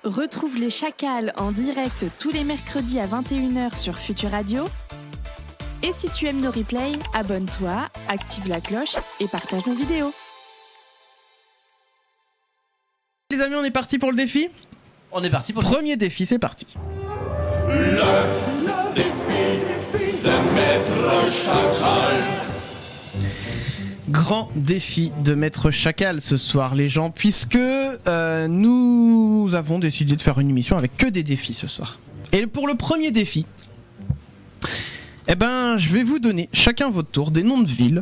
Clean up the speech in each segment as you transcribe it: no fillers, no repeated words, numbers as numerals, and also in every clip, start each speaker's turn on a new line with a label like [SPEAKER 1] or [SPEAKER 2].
[SPEAKER 1] Retrouve les Chacals en direct tous les mercredis à 21h sur Futur Radio. Et si tu aimes nos replays, abonne-toi, active la cloche et partage nos vidéos.
[SPEAKER 2] Les amis, on est parti pour le défi ?
[SPEAKER 3] On est parti pour le
[SPEAKER 2] premier défi, c'est parti.
[SPEAKER 4] Le défi de Maître Chacal.
[SPEAKER 2] Grand défi de Maître Chacal ce soir, les gens, puisque nous avons décidé de faire une émission avec que des défis ce soir. Et pour le premier défi, je vais vous donner chacun votre tour des noms de villes.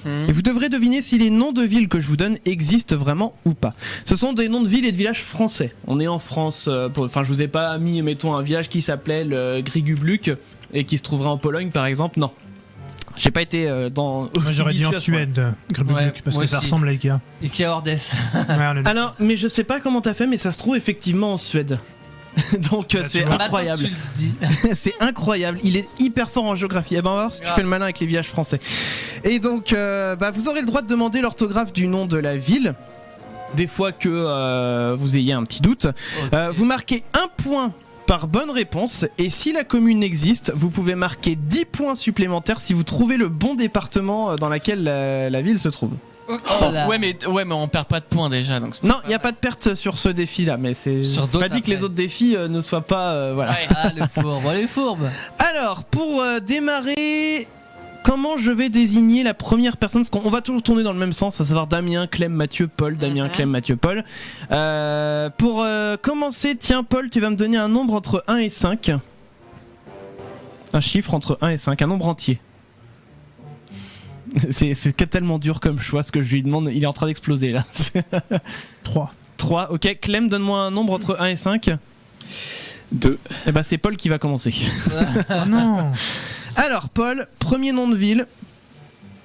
[SPEAKER 2] Et vous devrez deviner si les noms de villes que je vous donne existent vraiment ou pas. Ce sont des noms de villes et de villages français. On est en France, je vous ai pas mis, mettons, un village qui s'appelait le Grigubluk et qui se trouverait en Pologne par exemple, non. J'ai pas été dans.
[SPEAKER 5] Moi j'aurais dit en Suède, Grigubluk, parce que ça ressemble à Ikea.
[SPEAKER 3] Ikea Hordes.
[SPEAKER 2] Alors, mais je sais pas comment t'as fait, mais ça se trouve effectivement en Suède. Donc c'est incroyable. C'est incroyable. Il est hyper fort en géographie. On va voir si tu fais le malin avec les villages français. Et donc, vous aurez le droit de demander l'orthographe du nom de la ville. Des fois que vous ayez un petit doute. Okay. Vous marquez un point par bonne réponse. Et si la commune existe, vous pouvez marquer 10 points supplémentaires si vous trouvez le bon département dans lequel la ville se trouve.
[SPEAKER 6] Ouais, mais on perd pas de points déjà. Donc
[SPEAKER 2] non, il n'y a pas de perte sur ce défi-là, mais c'est pas dit que les autres défis ne soient pas. Voilà.
[SPEAKER 3] Ouais. Ah, les fourbes.
[SPEAKER 2] Alors, pour démarrer, comment je vais désigner la première personne ? Parce qu'on va toujours tourner dans le même sens, à savoir Damien, Clem, Mathieu, Paul. Damien, Clem, Mathieu, Paul. Pour commencer, tiens, Paul, tu vas me donner un nombre entre 1 et 5. Un chiffre entre 1 et 5, un nombre entier. C'est tellement dur comme choix, ce que je lui demande, il est en train d'exploser là.
[SPEAKER 5] 3.
[SPEAKER 2] 3, ok. Clem, donne-moi un nombre entre 1 et 5.
[SPEAKER 7] 2.
[SPEAKER 2] Et c'est Paul qui va commencer.
[SPEAKER 5] Oh non.
[SPEAKER 2] Alors, Paul, premier nom de ville,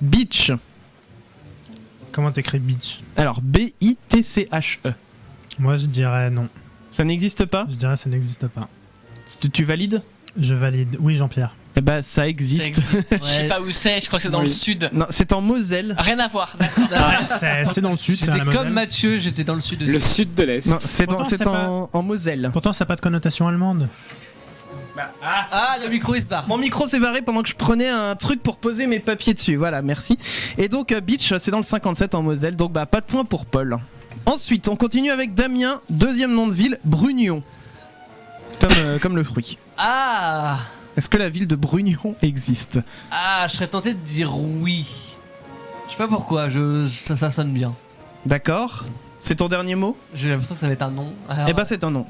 [SPEAKER 2] Beach.
[SPEAKER 5] Comment t'écris Beach ?
[SPEAKER 2] Alors, B-I-T-C-H-E.
[SPEAKER 5] Moi je dirais non.
[SPEAKER 2] Ça n'existe pas ?
[SPEAKER 5] Je dirais ça n'existe pas.
[SPEAKER 2] Tu valides ?
[SPEAKER 5] Je valide. Oui, Jean-Pierre.
[SPEAKER 2] Ça existe.
[SPEAKER 6] Ouais. Je sais pas où c'est, je crois que c'est dans le sud.
[SPEAKER 2] Non, c'est en Moselle.
[SPEAKER 6] Rien à voir.
[SPEAKER 5] C'est dans le sud, c'est à la Moselle.
[SPEAKER 3] Comme Mathieu, j'étais dans le sud aussi.
[SPEAKER 7] Le sud de l'Est.
[SPEAKER 2] Non, c'est en Moselle.
[SPEAKER 5] Pourtant, ça n'a pas de connotation allemande.
[SPEAKER 3] Le micro il se barre.
[SPEAKER 2] Mon micro s'est barré pendant que je prenais un truc pour poser mes papiers dessus. Voilà, merci. Et donc, Beach, c'est dans le 57 en Moselle. Donc, pas de point pour Paul. Ensuite, on continue avec Damien. Deuxième nom de ville, Brugnon. Comme le fruit.
[SPEAKER 3] Ah.
[SPEAKER 2] Est-ce que la ville de Brugnon existe ?
[SPEAKER 3] Je serais tenté de dire oui. Je sais pas pourquoi, ça sonne bien.
[SPEAKER 2] D'accord. C'est ton dernier mot ?
[SPEAKER 3] J'ai l'impression que ça va être un nom. Alors...
[SPEAKER 2] c'est un nom.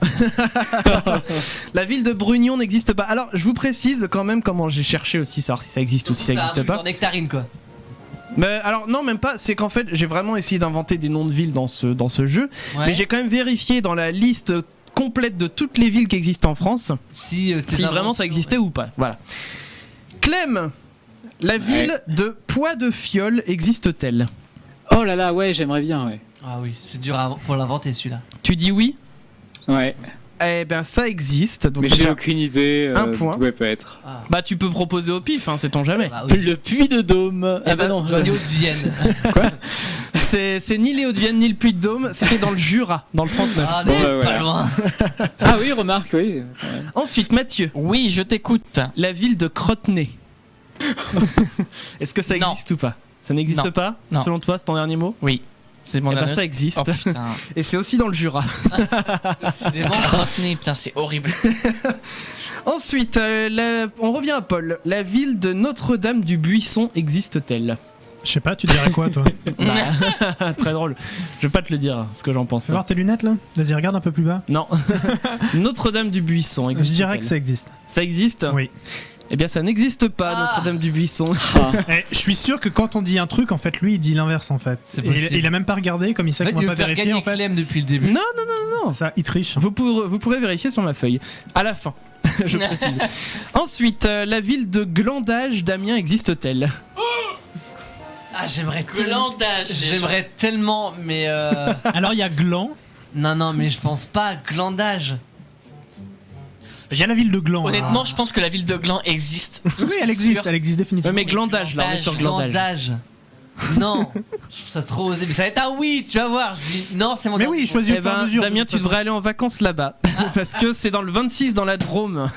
[SPEAKER 2] La ville de Brugnon n'existe pas. Alors, je vous précise quand même comment j'ai cherché aussi, savoir si ça existe ou si ça n'existe pas.
[SPEAKER 3] Genre nectarine quoi.
[SPEAKER 2] Mais alors non, même pas, c'est qu'en fait j'ai vraiment essayé d'inventer des noms de villes dans ce jeu, mais j'ai quand même vérifié dans la liste complète de toutes les villes qui existent en France si vraiment ça existait ou pas. Voilà. Clem, la ville de Poix-de-Fiole existe-t-elle ?
[SPEAKER 7] Oh là là, ouais, j'aimerais bien, ouais.
[SPEAKER 3] Ah oui, c'est dur pour l'inventer celui-là.
[SPEAKER 2] Tu dis oui ?
[SPEAKER 7] Ouais.
[SPEAKER 2] Ça existe. Donc
[SPEAKER 7] mais j'ai aucune idée
[SPEAKER 2] un point.
[SPEAKER 7] D'où elle peut être.
[SPEAKER 2] Tu peux proposer au pif, sait-on jamais.
[SPEAKER 7] Le Puy-de-Dôme.
[SPEAKER 3] Non, j'en ai Haute-Vienne.
[SPEAKER 2] Quoi ? C'est ni les Hauts-de-Vienne ni le Puy-de-Dôme, c'était dans le Jura, dans le 39.
[SPEAKER 3] Pas loin.
[SPEAKER 7] Ah oui, remarque, oui.
[SPEAKER 2] Ensuite, Mathieu.
[SPEAKER 6] Oui, je t'écoute.
[SPEAKER 2] La ville de Crotenay. Est-ce que ça existe ou pas ? Ça n'existe pas ?
[SPEAKER 6] Non.
[SPEAKER 2] Selon toi, c'est ton dernier mot ?
[SPEAKER 6] Oui. C'est mon dernier.
[SPEAKER 2] Ça existe.
[SPEAKER 6] Oh, putain.
[SPEAKER 2] Et c'est aussi dans le Jura.
[SPEAKER 6] Décidément, Crotenay, putain, c'est horrible.
[SPEAKER 2] Ensuite, on revient à Paul. La ville de Notre-Dame-du-Buisson existe-t-elle ?
[SPEAKER 5] Je sais pas, tu dirais quoi toi ?
[SPEAKER 2] Très drôle. Je vais pas te le dire ce que j'en pense.
[SPEAKER 5] Tu vas voir tes lunettes là ? Vas-y, regarde un peu plus bas.
[SPEAKER 2] Non. Notre-Dame-du-Buisson existe.
[SPEAKER 5] Je dirais que ça existe.
[SPEAKER 2] Ça existe ?
[SPEAKER 5] Oui.
[SPEAKER 2] Eh bien, ça n'existe pas, Notre-Dame-du-Buisson.
[SPEAKER 5] Je suis sûr que quand on dit un truc, en fait, lui, il dit l'inverse, en fait. Il a même pas regardé, comme il sait qu'on va pas vérifier, en fait.
[SPEAKER 3] Clem depuis le début.
[SPEAKER 2] Non.
[SPEAKER 5] C'est ça, il triche.
[SPEAKER 2] Vous pourrez vérifier sur ma feuille. À la fin, je précise. Ensuite, la ville de Glandage, Damien, existe-t-elle ?
[SPEAKER 3] J'aimerais tellement, mais
[SPEAKER 5] Alors, il y a Gland.
[SPEAKER 3] Non, mais je pense pas à Glandage.
[SPEAKER 5] Il y a la ville de Gland.
[SPEAKER 6] Honnêtement, je pense que la ville de Gland existe.
[SPEAKER 5] Oui, elle existe définitivement.
[SPEAKER 2] Ouais, mais Glandage, là, on est sur Glandage.
[SPEAKER 3] Non, je trouve ça trop osé. Mais ça va être un oui, tu vas voir. Je dis non, c'est mon
[SPEAKER 5] Mais
[SPEAKER 3] dernier
[SPEAKER 5] oui,
[SPEAKER 3] mot.
[SPEAKER 5] choisis au
[SPEAKER 2] Eh
[SPEAKER 5] fur et à
[SPEAKER 2] ben,
[SPEAKER 5] mesure.
[SPEAKER 2] Damien, tu devrais aller en vacances là-bas. Parce que c'est dans le 26, dans la Drôme.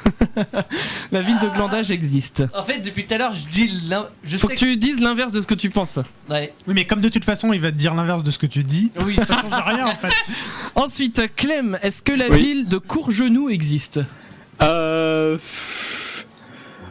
[SPEAKER 2] La ville de Glandage existe.
[SPEAKER 3] En fait, depuis tout à l'heure, je dis. Je
[SPEAKER 2] Faut
[SPEAKER 3] sais
[SPEAKER 2] que tu dises l'inverse de ce que tu penses.
[SPEAKER 3] Ouais.
[SPEAKER 5] Oui, mais comme de toute façon, il va te dire l'inverse de ce que tu dis.
[SPEAKER 3] Oui,
[SPEAKER 5] Ça change rien en fait.
[SPEAKER 2] Ensuite, Clem, est-ce que la
[SPEAKER 7] Oui.
[SPEAKER 2] ville de Courgenou existe?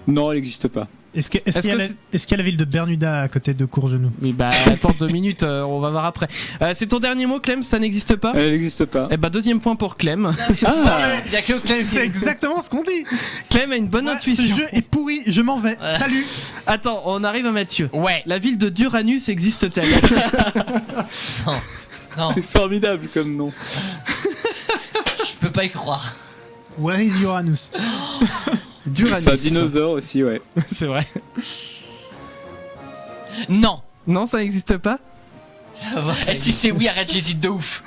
[SPEAKER 7] Non, elle n'existe pas.
[SPEAKER 5] Est-ce qu'il
[SPEAKER 2] Est-ce
[SPEAKER 5] y, a
[SPEAKER 2] que
[SPEAKER 5] la-
[SPEAKER 2] c'est-
[SPEAKER 5] est-ce qu'il y a la ville de Bermuda à côté de Courgenou?
[SPEAKER 2] Oui, bah attends 2 minutes, on va voir après. C'est ton dernier mot, Clem, ça n'existe pas?
[SPEAKER 7] Elle n'existe pas.
[SPEAKER 2] Eh bah, deuxième point pour Clem.
[SPEAKER 7] Ah,
[SPEAKER 3] Il y a que Clem qui.
[SPEAKER 5] C'est exactement ce qu'on dit.
[SPEAKER 2] Clem a une bonne
[SPEAKER 5] Ouais,
[SPEAKER 2] intuition.
[SPEAKER 5] ce jeu est pourri, je m'en vais.
[SPEAKER 3] Ouais.
[SPEAKER 5] Salut.
[SPEAKER 2] Attends, on arrive à Mathieu.
[SPEAKER 6] Ouais.
[SPEAKER 2] La ville de Duranus existe-t-elle?
[SPEAKER 3] Non,
[SPEAKER 7] c'est formidable comme nom.
[SPEAKER 3] je peux pas y croire.
[SPEAKER 5] Where is Uranus?
[SPEAKER 2] Duranus.
[SPEAKER 7] C'est un dinosaure aussi, ouais.
[SPEAKER 2] C'est vrai.
[SPEAKER 6] Non.
[SPEAKER 2] Non, ça n'existe pas?
[SPEAKER 3] Tu vas voir, ça
[SPEAKER 6] Et si c'est oui, arrête, j'hésite de ouf.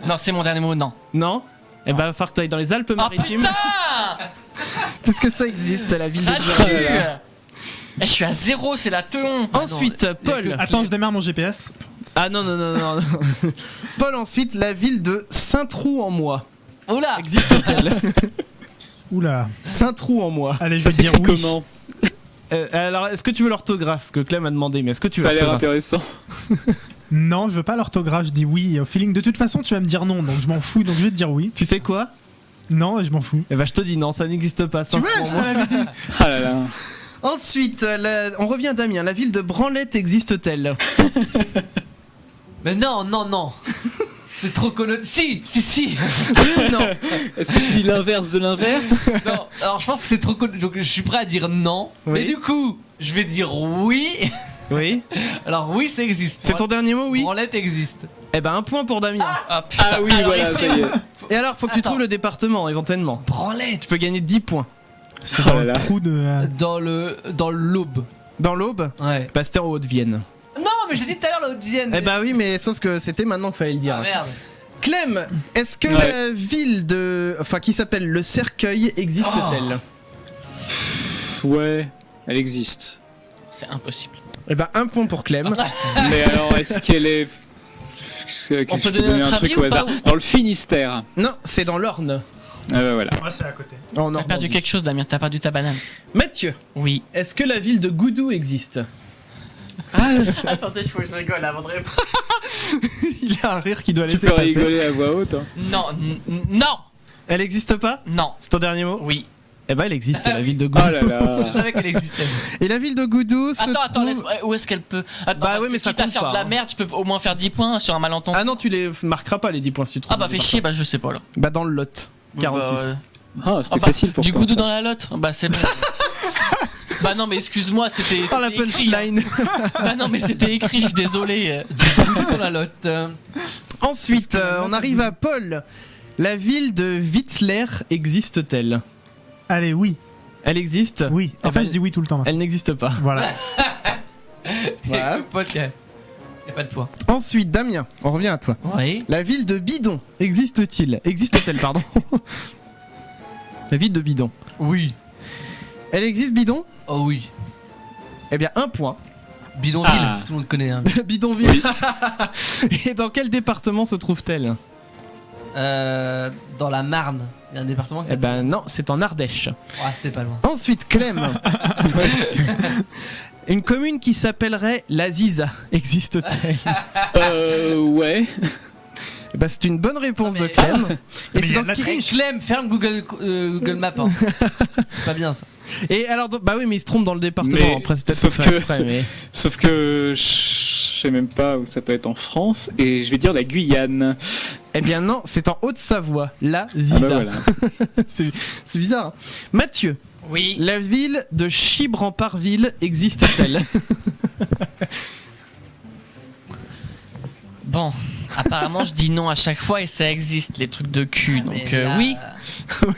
[SPEAKER 6] Non, c'est mon dernier mot, non.
[SPEAKER 2] Non? Eh bah, va falloir que tu ailles dans les
[SPEAKER 6] Oh
[SPEAKER 2] Alpes-Maritimes.
[SPEAKER 6] putain.
[SPEAKER 2] Parce que ça existe, la ville de
[SPEAKER 6] Ah,
[SPEAKER 2] Duranus.
[SPEAKER 6] je suis à 0, c'est la teon.
[SPEAKER 2] Ensuite, Paul.
[SPEAKER 5] Attends, je démarre mon GPS.
[SPEAKER 2] Ah non, non, non, non. Paul, ensuite, la ville de Saint-Trou-en-Mois.
[SPEAKER 3] Oula.
[SPEAKER 2] Existe-t-elle?
[SPEAKER 5] Oula.
[SPEAKER 2] Saint-Trou-en-Mois.
[SPEAKER 5] Allez, je
[SPEAKER 7] Ça
[SPEAKER 5] vais dire
[SPEAKER 7] s'écrit
[SPEAKER 5] oui.
[SPEAKER 7] comment?
[SPEAKER 2] Alors, est-ce que tu veux l'orthographe? Ce que Clem a demandé, mais est-ce que tu veux
[SPEAKER 7] Ça a l'air
[SPEAKER 2] l'orthographe?
[SPEAKER 7] intéressant.
[SPEAKER 5] Non, je veux pas l'orthographe, je dis oui. Au feeling, de toute façon, tu vas me dire non, donc je m'en fous, donc je vais te dire oui.
[SPEAKER 2] Tu sais quoi?
[SPEAKER 5] Non, je m'en fous.
[SPEAKER 2] Eh bah, je te dis non, ça n'existe pas.
[SPEAKER 5] Tu vois, je te
[SPEAKER 2] Saint-Trou-en-Mois.
[SPEAKER 5] l'avais dit.
[SPEAKER 7] Ah là là.
[SPEAKER 2] Ensuite, on revient à Damien. La ville de Branlette existe-t-elle?
[SPEAKER 3] Mais non, non, non. C'est trop connoté. Si.
[SPEAKER 2] Non.
[SPEAKER 7] Est-ce que tu dis l'inverse de l'inverse?
[SPEAKER 3] Non. Alors je pense que c'est trop connoté. Donc je suis prêt à dire non.
[SPEAKER 2] Oui.
[SPEAKER 3] Mais du coup, je vais dire oui.
[SPEAKER 2] Oui.
[SPEAKER 3] Alors oui, ça existe.
[SPEAKER 2] C'est ton dernier mot, oui?
[SPEAKER 3] Branlette existe.
[SPEAKER 2] Eh ben, un point pour Damien.
[SPEAKER 6] Ah putain.
[SPEAKER 7] Ah oui,
[SPEAKER 6] Alors,
[SPEAKER 7] voilà,
[SPEAKER 6] ici,
[SPEAKER 7] ça y est.
[SPEAKER 2] Et alors, faut que tu
[SPEAKER 3] Attends.
[SPEAKER 2] trouves le département, éventuellement.
[SPEAKER 3] Branlette.
[SPEAKER 2] Tu peux gagner 10 points.
[SPEAKER 5] C'est
[SPEAKER 7] Oh
[SPEAKER 5] dans
[SPEAKER 7] là
[SPEAKER 5] le
[SPEAKER 7] là.
[SPEAKER 5] trou de.
[SPEAKER 3] Dans l'Aube.
[SPEAKER 2] Dans l'Aube,
[SPEAKER 3] Ouais.
[SPEAKER 2] Pasteur aux Haute-Vienne.
[SPEAKER 3] Non, mais j'ai dit tout à l'heure la Haute-Vienne.
[SPEAKER 2] Eh ben oui, mais sauf que c'était maintenant qu'il fallait le dire.
[SPEAKER 3] Ah merde.
[SPEAKER 2] Clem, est-ce que
[SPEAKER 7] Ouais.
[SPEAKER 2] la ville de. Enfin, qui s'appelle le Cercueil existe-t-elle?
[SPEAKER 7] Ouais, elle existe.
[SPEAKER 6] C'est impossible.
[SPEAKER 2] Eh ben, un point pour Clem.
[SPEAKER 7] Mais alors, est-ce qu'elle est.
[SPEAKER 6] On peut donner notre avis ou pas, ou-
[SPEAKER 7] Dans le Finistère.
[SPEAKER 2] Non, c'est dans l'Orne.
[SPEAKER 7] Ah bah voilà.
[SPEAKER 5] Moi, c'est à côté.
[SPEAKER 2] En
[SPEAKER 6] T'as perdu
[SPEAKER 2] Normandie.
[SPEAKER 6] quelque chose, Damien. T'as perdu ta banane.
[SPEAKER 2] Mathieu,
[SPEAKER 6] Oui.
[SPEAKER 2] est-ce que la ville de Goudou existe?
[SPEAKER 6] Attendez, il faut que je rigole avant de répondre.
[SPEAKER 2] Il a un rire qui doit
[SPEAKER 7] Tu
[SPEAKER 2] laisser
[SPEAKER 7] peux
[SPEAKER 2] passer.
[SPEAKER 7] rigoler à voix haute. Hein.
[SPEAKER 6] Non, non,
[SPEAKER 2] Elle existe pas?
[SPEAKER 6] non.
[SPEAKER 2] C'est ton dernier mot?
[SPEAKER 6] Oui.
[SPEAKER 2] Eh ben, elle existe, la ville de Goudou.
[SPEAKER 7] Oh là là.
[SPEAKER 3] Je savais qu'elle existait.
[SPEAKER 2] Et la ville de Goudou se
[SPEAKER 6] Attends,
[SPEAKER 2] trouve...
[SPEAKER 6] laisse. Où est-ce qu'elle peut. Attends,
[SPEAKER 2] Bah
[SPEAKER 6] parce
[SPEAKER 2] ouais,
[SPEAKER 6] que
[SPEAKER 2] mais ça
[SPEAKER 6] quitte à
[SPEAKER 2] compte
[SPEAKER 6] faire
[SPEAKER 2] pas,
[SPEAKER 6] de la
[SPEAKER 2] hein.
[SPEAKER 6] merde, je peux au moins faire 10 points sur un malentendu.
[SPEAKER 2] Ah non, tu les marqueras pas les 10 points si tu trouves.
[SPEAKER 6] Ah bah fais chier, bah je sais pas là.
[SPEAKER 2] Bah dans le Lot, 46.
[SPEAKER 6] Bah, ouais.
[SPEAKER 7] Ah, c'était
[SPEAKER 6] Ah bah,
[SPEAKER 7] facile pour
[SPEAKER 6] du
[SPEAKER 7] toi.
[SPEAKER 6] goudou
[SPEAKER 7] ça.
[SPEAKER 6] dans la lotte. Bah c'est bon. Bah non mais excuse-moi, c'était.
[SPEAKER 2] Oh la
[SPEAKER 6] c'était écrit, hein.
[SPEAKER 2] punchline.
[SPEAKER 6] Bah non mais c'était écrit, je suis désolé.
[SPEAKER 3] Dans la lotte.
[SPEAKER 2] Ensuite, on arrive à Paul. La ville de Witzler existe-t-elle?
[SPEAKER 5] Allez, oui.
[SPEAKER 2] Elle existe?
[SPEAKER 5] Oui.
[SPEAKER 2] Eh
[SPEAKER 5] En fait,
[SPEAKER 2] ben,
[SPEAKER 5] je dis oui tout le temps.
[SPEAKER 2] Elle n'existe pas.
[SPEAKER 5] Voilà.
[SPEAKER 2] Voilà.
[SPEAKER 3] Podcast. Y'a pas de poids.
[SPEAKER 2] Ensuite, Damien, on revient à toi.
[SPEAKER 3] Oui.
[SPEAKER 2] La ville de Bidon existe-t-elle, pardon? La ville de Bidon.
[SPEAKER 3] Oui.
[SPEAKER 2] Elle existe, Bidon?
[SPEAKER 3] Oh oui.
[SPEAKER 2] Eh bien, un point.
[SPEAKER 3] Bidonville.
[SPEAKER 7] Ah.
[SPEAKER 3] Tout le monde connaît. Hein.
[SPEAKER 2] Bidonville. Et dans quel département se trouve-t-elle?
[SPEAKER 3] Dans la Marne. Il y a un département qui
[SPEAKER 2] Eh
[SPEAKER 3] s'appelle.
[SPEAKER 2] ben non, c'est en Ardèche.
[SPEAKER 3] Ah, c'était pas loin.
[SPEAKER 2] Ensuite, Clem. Une commune qui s'appellerait La Ziza existe-t-elle?
[SPEAKER 7] Ouais.
[SPEAKER 2] Eh ben, c'est une bonne réponse
[SPEAKER 3] Ah,
[SPEAKER 2] de
[SPEAKER 3] mais-
[SPEAKER 2] Clem. Et
[SPEAKER 5] Mais
[SPEAKER 2] c'est
[SPEAKER 5] il y a
[SPEAKER 2] dans
[SPEAKER 5] de la
[SPEAKER 2] qui-
[SPEAKER 3] Hey, Clem, ferme Google Maps. Hein. C'est pas bien ça.
[SPEAKER 2] Et alors, bah oui, mais il se trompe dans le département.
[SPEAKER 7] Mais-
[SPEAKER 2] Après, c'est peut-être
[SPEAKER 7] sauf
[SPEAKER 2] fait
[SPEAKER 7] que-
[SPEAKER 2] exprès, mais...
[SPEAKER 7] Sauf que je sais même pas où ça peut être en France. Et je vais dire la Guyane.
[SPEAKER 2] Eh bien non, c'est en Haute-Savoie. La Ziza.
[SPEAKER 7] Ah bah voilà.
[SPEAKER 2] c'est bizarre. Hein. Mathieu,
[SPEAKER 6] Oui.
[SPEAKER 2] la ville de Chibres-en-Parville existe-t-elle?
[SPEAKER 6] Bon, apparemment je dis non à chaque fois et ça existe les trucs de cul. Donc
[SPEAKER 3] Mais là,
[SPEAKER 6] oui,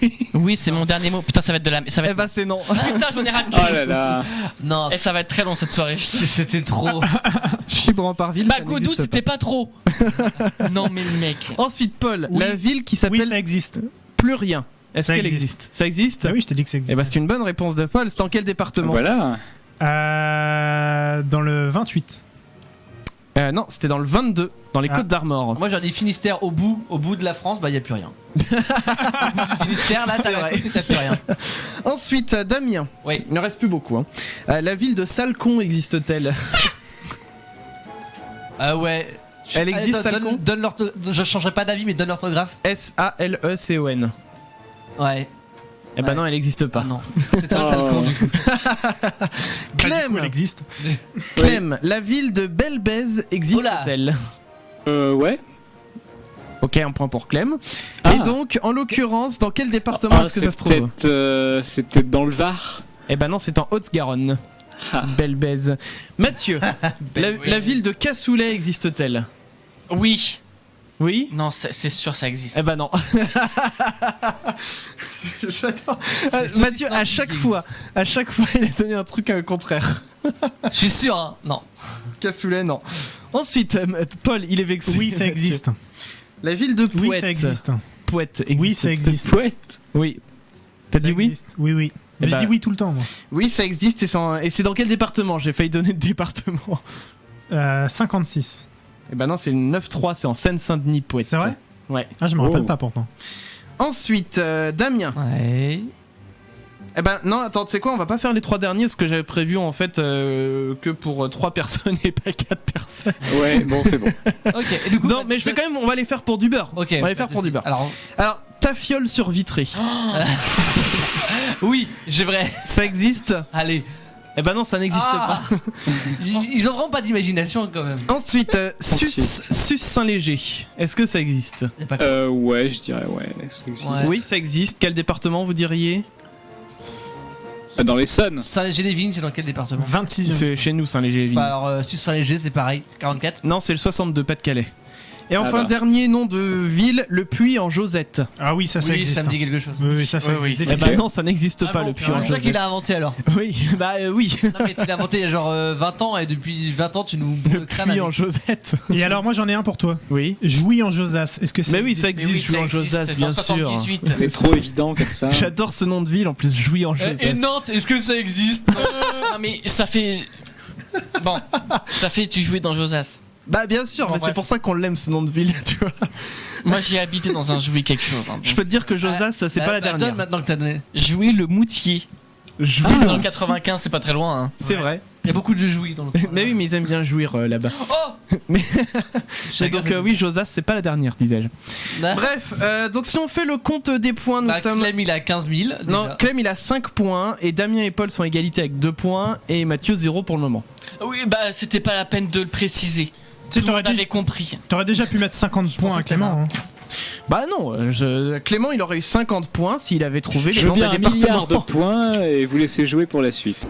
[SPEAKER 2] Oui.
[SPEAKER 6] oui c'est mon dernier mot. Putain ça va être de la. Ça va
[SPEAKER 2] Eh
[SPEAKER 6] être...
[SPEAKER 2] ben c'est non.
[SPEAKER 6] Putain j'en ai ras le
[SPEAKER 7] Oh
[SPEAKER 6] cul.
[SPEAKER 7] là là.
[SPEAKER 3] Non,
[SPEAKER 6] Et ça va être très long cette soirée.
[SPEAKER 3] c'était trop.
[SPEAKER 2] Chibres-en-Parville,
[SPEAKER 6] Bah
[SPEAKER 2] ça
[SPEAKER 6] Goudou
[SPEAKER 2] n'existe
[SPEAKER 6] c'était pas trop. Non mais le mec.
[SPEAKER 2] Ensuite, Paul,
[SPEAKER 5] Oui.
[SPEAKER 2] la ville qui
[SPEAKER 5] Oui,
[SPEAKER 2] s'appelle
[SPEAKER 5] ça existe.
[SPEAKER 2] Plus Rien. Est-ce
[SPEAKER 5] Ça
[SPEAKER 2] qu'elle
[SPEAKER 5] existe.
[SPEAKER 2] existe? Ça existe?
[SPEAKER 5] Ah oui, je t'ai dit que ça existe.
[SPEAKER 2] Eh ben c'est une bonne réponse de Paul. C'est dans quel département?
[SPEAKER 7] Voilà.
[SPEAKER 5] Dans le 28.
[SPEAKER 2] Non, c'était dans le 22, dans les Côtes d'Armor.
[SPEAKER 3] Moi, j'en ai Finistère au bout de la France, bah, y a plus rien. Au bout du Finistère, là, ça va côté, t'as plus rien.
[SPEAKER 2] Ensuite, Damien.
[SPEAKER 3] Oui.
[SPEAKER 2] Il ne reste plus beaucoup. Hein. La ville de Salcon existe-t-elle?
[SPEAKER 3] Ouais.
[SPEAKER 2] Elle existe, Salcon?
[SPEAKER 3] Donne l'orthographe. Je changerai pas d'avis, mais donne l'orthographe.
[SPEAKER 2] S-A-L-E-C-O-N.
[SPEAKER 3] Ouais.
[SPEAKER 2] Eh ben non, elle n'existe pas.
[SPEAKER 3] Ah non. C'est toi le Salcon, du coup.
[SPEAKER 2] Clem,
[SPEAKER 5] elle existe.
[SPEAKER 2] Clem, la ville de Belbèze existe-t-elle?
[SPEAKER 7] Ouais.
[SPEAKER 2] Ok, un point pour Clem.
[SPEAKER 7] Ah.
[SPEAKER 2] Et donc, en l'occurrence, dans quel département est-ce que ça se trouve?
[SPEAKER 7] C'est peut-être dans le Var.
[SPEAKER 2] Eh ben non, c'est en Haute-Garonne.
[SPEAKER 7] Ah.
[SPEAKER 2] Belbèze. Mathieu, la ville de Cassoulet existe-t-elle?
[SPEAKER 6] Oui.
[SPEAKER 2] Oui?
[SPEAKER 6] Non, c'est sûr, ça existe.
[SPEAKER 2] Eh ben non. J'adore. Mathieu, à chaque fois, il a donné un truc contraire.
[SPEAKER 3] Je suis sûr, hein. Non.
[SPEAKER 2] Cassoulet, non. Ensuite, Paul, il est vexé.
[SPEAKER 5] Oui, ça existe.
[SPEAKER 2] La ville de Pouette.
[SPEAKER 5] Oui, ça existe.
[SPEAKER 2] Pouette existe.
[SPEAKER 5] Oui, ça existe.
[SPEAKER 7] Pouette.
[SPEAKER 2] Oui. T'as dit oui?
[SPEAKER 5] Existe. Oui, oui.
[SPEAKER 2] Eh
[SPEAKER 5] Je
[SPEAKER 2] ben,
[SPEAKER 5] dis oui tout le temps, moi.
[SPEAKER 2] Oui, ça existe et c'est dans quel département? J'ai failli donner le département.
[SPEAKER 5] 56.
[SPEAKER 2] Eh ben non, c'est le 9-3, c'est en Seine-Saint-Denis, Pouette.
[SPEAKER 5] C'est vrai?
[SPEAKER 2] Ouais.
[SPEAKER 5] Ah, je me rappelle pas pourtant.
[SPEAKER 2] Ensuite, Damien.
[SPEAKER 3] Ouais.
[SPEAKER 2] Eh ben non, attends, tu sais quoi, on va pas faire les 3 derniers parce que j'avais prévu en fait que pour 3 personnes et pas 4 personnes.
[SPEAKER 7] Ouais, bon, c'est bon.
[SPEAKER 3] Ok, et du coup.
[SPEAKER 2] Non, mais je vais quand même, on va les faire pour du beurre.
[SPEAKER 3] Ok.
[SPEAKER 2] On va les faire pour du beurre.
[SPEAKER 3] Alors,
[SPEAKER 2] Tafiole sur Vitré.
[SPEAKER 3] oui, j'ai vrai.
[SPEAKER 2] Ça existe?
[SPEAKER 3] Allez.
[SPEAKER 2] Eh ben non, ça n'existe pas.
[SPEAKER 3] Ils ont vraiment pas d'imagination quand même.
[SPEAKER 2] Ensuite, Sus Saint-Léger. Est-ce que ça existe?
[SPEAKER 3] Y a pas
[SPEAKER 7] Ouais, je dirais ouais, ça existe.
[SPEAKER 3] Ouais.
[SPEAKER 2] Oui, ça existe. Quel département vous diriez?
[SPEAKER 7] Dans les Sons.
[SPEAKER 3] Saint-Léger-les-Vignes, c'est dans quel département?
[SPEAKER 5] 26e.
[SPEAKER 2] C'est chez nous, Saint-Léger.
[SPEAKER 3] Bah, alors, Saint-Léger, c'est pareil. 44.
[SPEAKER 2] Non, c'est le 62, Pas-de-Calais. Et enfin,
[SPEAKER 7] bah.
[SPEAKER 2] dernier nom de ville, le Puy en Josette.
[SPEAKER 5] Ah oui, ça
[SPEAKER 3] Oui,
[SPEAKER 5] existe.
[SPEAKER 3] ça me dit quelque chose.
[SPEAKER 5] Oui, ça
[SPEAKER 6] Oui,
[SPEAKER 5] existe.
[SPEAKER 6] oui.
[SPEAKER 2] Eh ben non, ça n'existe
[SPEAKER 3] Ah
[SPEAKER 2] pas,
[SPEAKER 3] bon,
[SPEAKER 2] le Puy
[SPEAKER 3] c'est
[SPEAKER 2] en
[SPEAKER 3] toi qui
[SPEAKER 2] Josette.
[SPEAKER 3] l'as inventé alors.
[SPEAKER 2] Oui, bah oui.
[SPEAKER 3] Non, mais tu l'as inventé il y a genre 20 ans et depuis 20 ans, tu nous boules
[SPEAKER 2] Le
[SPEAKER 3] le crâne.
[SPEAKER 2] Puy
[SPEAKER 3] avec-
[SPEAKER 2] en Josette.
[SPEAKER 5] Et alors, moi, j'en ai un pour toi.
[SPEAKER 2] Oui.
[SPEAKER 5] Jouy en Josas. Est-ce que c'est
[SPEAKER 2] Mais oui, ça existe, Jouy en Josette,
[SPEAKER 6] c'est
[SPEAKER 2] bien
[SPEAKER 6] en
[SPEAKER 2] sûr.
[SPEAKER 6] 78.
[SPEAKER 7] C'est trop évident comme ça.
[SPEAKER 2] J'adore ce nom de ville, en plus, Jouy en Josette.
[SPEAKER 3] Et Nantes, est-ce que ça existe?
[SPEAKER 6] Non mais ça fait... Bon, ça fait tu jouais dans Josas.
[SPEAKER 2] Bah bien sûr,
[SPEAKER 6] Bon,
[SPEAKER 2] mais c'est
[SPEAKER 6] bref.
[SPEAKER 2] pour ça qu'on l'aime ce nom de ville, tu vois.
[SPEAKER 6] Moi j'ai habité dans un Jouy quelque chose. Hein,
[SPEAKER 2] Je peux te dire que Josas, c'est pas la
[SPEAKER 3] Donne
[SPEAKER 2] dernière.
[SPEAKER 3] maintenant que t'as donné.
[SPEAKER 6] Jouy le Moutier.
[SPEAKER 2] Jouy,
[SPEAKER 6] C'est dans le 95, c'est pas très loin. Hein.
[SPEAKER 2] c'est vrai.
[SPEAKER 3] Il y a beaucoup de jouis dans le coin.
[SPEAKER 2] Mais oui, mais ils aiment bien jouir là-bas.
[SPEAKER 6] Oh
[SPEAKER 2] Mais
[SPEAKER 3] Chacun
[SPEAKER 2] donc
[SPEAKER 3] ses-
[SPEAKER 2] oui, Josas, c'est pas la dernière, disais-je.
[SPEAKER 3] Bah,
[SPEAKER 2] Bref, donc si on fait le compte des points, nous
[SPEAKER 3] bah,
[SPEAKER 2] sommes...
[SPEAKER 3] Clem, il a 15 000.
[SPEAKER 2] Non,
[SPEAKER 3] déjà.
[SPEAKER 2] Clem il a 5 points et Damien et Paul sont à égalité avec 2 points et Mathieu 0 pour le moment.
[SPEAKER 6] Oui, bah c'était pas la peine de le préciser.
[SPEAKER 5] Tu sais,
[SPEAKER 6] Tout le
[SPEAKER 5] t'aurais
[SPEAKER 6] monde
[SPEAKER 5] dit-
[SPEAKER 6] avait compris.
[SPEAKER 5] T'aurais déjà pu mettre 50 points
[SPEAKER 3] pensais
[SPEAKER 5] à
[SPEAKER 3] qu'il y en a
[SPEAKER 5] Clément.
[SPEAKER 3] un.
[SPEAKER 5] Hein.
[SPEAKER 2] Bah non, Clément il aurait eu 50 points s'il avait trouvé les
[SPEAKER 7] Je veux
[SPEAKER 2] noms des
[SPEAKER 7] bien un
[SPEAKER 2] départements.
[SPEAKER 7] milliard de points et vous laisser jouer pour la suite.